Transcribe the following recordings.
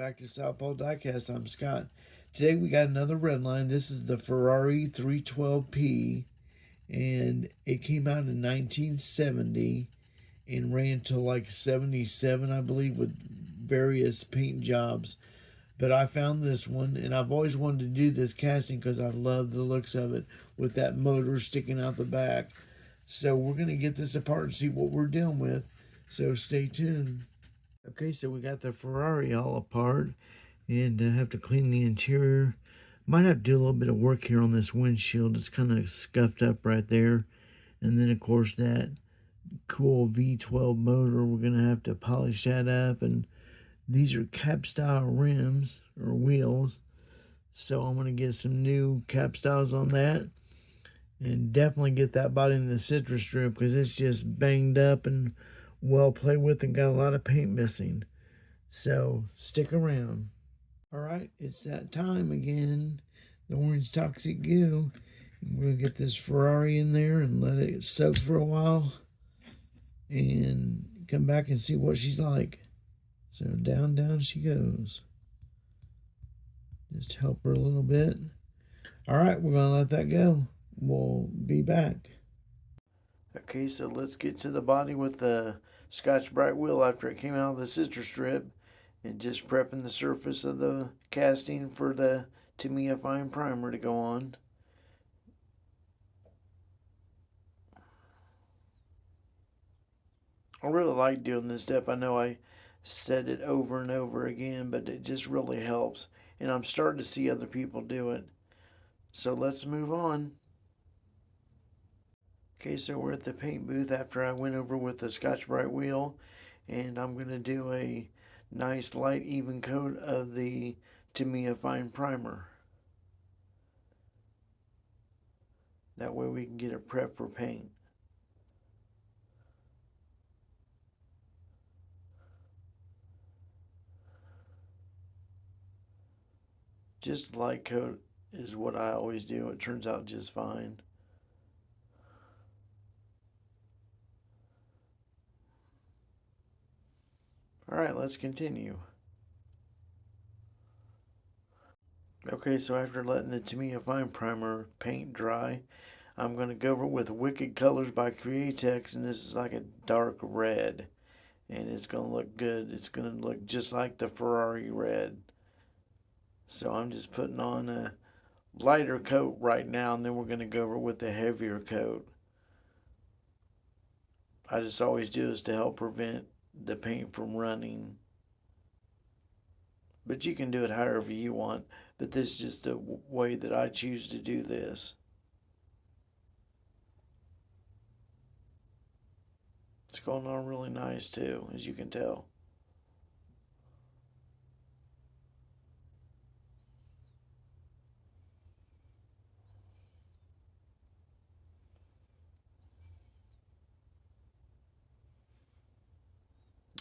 back to Southpaw Diecast. I'm Scott. Today we got another Redline. This is the Ferrari 312P, and it came out in 1970 and ran till like 77, I believe, with various paint jobs. But I found this one, and I've always wanted to do this casting because I love the looks of it with that motor sticking out the back. So we're going to get this apart and see what we're dealing with. So stay tuned. Okay, so we got the Ferrari all apart, and I have to clean the interior. Might have to do a little bit of work here on this windshield. It's kind of scuffed up right there. And then, of course, that cool V12 motor, we're going to have to polish that up. And these are cap style rims or wheels. So I'm going to get some new cap styles on that. And definitely get that body in the citrus strip because it's just banged up and well played with and got a lot of paint missing. So stick around. All right, it's that time again. The orange toxic goo. We're going to get this Ferrari in there and let it soak for a while and come back and see what she's like. So down she goes. Just help her a little bit. All right, we're going to let that go. We'll be back. Okay, so let's get to the body with the Scotch Brite wheel after it came out of the citrus strip and just prepping the surface of the casting for the Tamiya Fine Primer to go on. I really like doing this step. I know I said it over and over again, but it just really helps. And I'm starting to see other people do it. So let's move on. Okay, so we're at the paint booth after I went over with the Scotch Brite wheel, and I'm going to do a nice light even coat of the Tamiya Fine Primer. That way we can get it prepped for paint. Just light coat is what I always do. It turns out just fine. Alright, let's continue. Okay, so after letting the Tamiya Fine Primer paint dry, I'm going to go over with Wicked Colors by Createx, and this is like a dark red. And it's going to look good. It's going to look just like the Ferrari red. So I'm just putting on a lighter coat right now, and then we're going to go over with the heavier coat. I just always do this to help prevent the paint from running. But you can do it however you want. But this is just the way that I choose to do this. It's going on really nice too, as you can tell.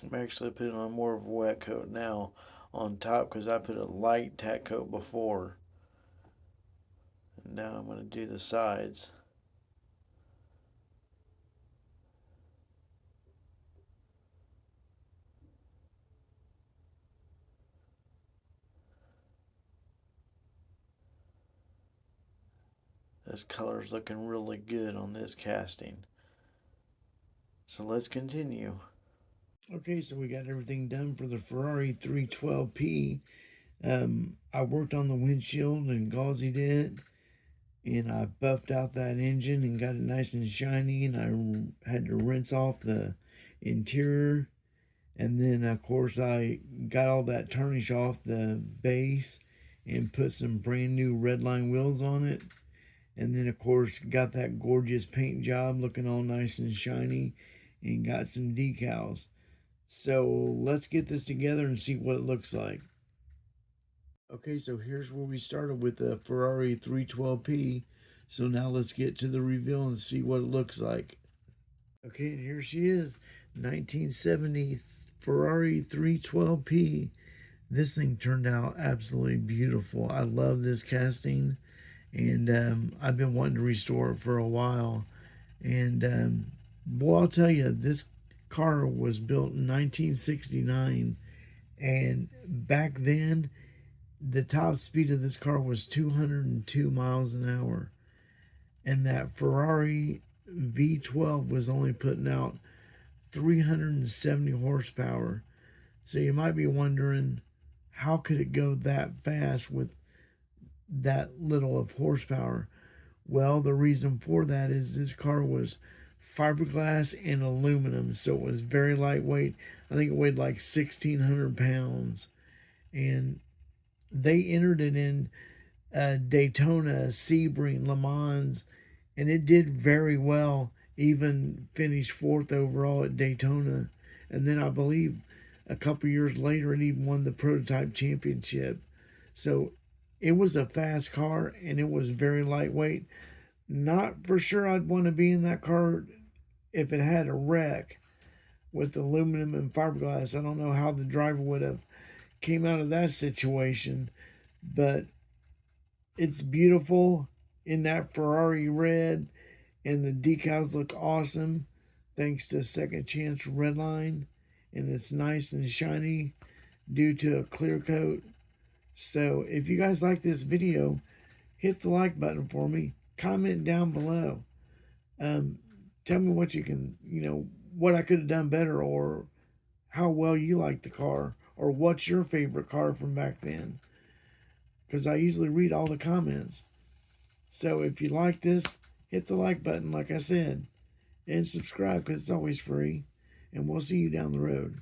I'm actually putting on more of a wet coat now on top because I put a light tack coat before. And now I'm going to do the sides. This color's looking really good on this casting. So let's continue. Okay, so we got everything done for the Ferrari 312P. I worked on the windshield and gauzied it, and I buffed out that engine and got it nice and shiny, and I had to rinse off the interior, and then of course I got all that tarnish off the base and put some brand new Redline wheels on it, and then of course got that gorgeous paint job looking all nice and shiny, and got some decals. So let's get this together and see what it looks like. Okay, so here's where we started with the Ferrari 312P. So now let's get to the reveal and see what it looks like. Okay, and here she is, 1970 Ferrari 312P. This thing turned out absolutely beautiful. I love this casting, and I've been wanting to restore it for a while. And boy, I'll tell you, this car was built in 1969, And back then, the top speed of this car was 202 miles an hour. And that Ferrari V12 was only putting out 370 horsepower. So you might be wondering, how could it go that fast with that little of horsepower? Well, the reason for that is this car was fiberglass and aluminum, so it was very lightweight. I think it weighed like 1,600 pounds. And they entered it in Daytona, Sebring, Le Mans, and it did very well. Even finished fourth overall at Daytona, and then I believe a couple years later it even won the prototype championship. So it was a fast car and it was very lightweight. Not for sure I'd want to be in that car if it had a wreck with aluminum and fiberglass. I don't know how the driver would have came out of that situation, but it's beautiful in that Ferrari red, and the decals look awesome thanks to Second Chance Redline, and it's nice and shiny due to a clear coat. So if you guys like this video, hit the like button for me. Comment down below. Tell me what you can, what I could have done better, or how well you like the car, or what's your favorite car from back then. Because I usually read all the comments. So if you like this, hit the like button, like I said, and subscribe because it's always free. And we'll see you down the road.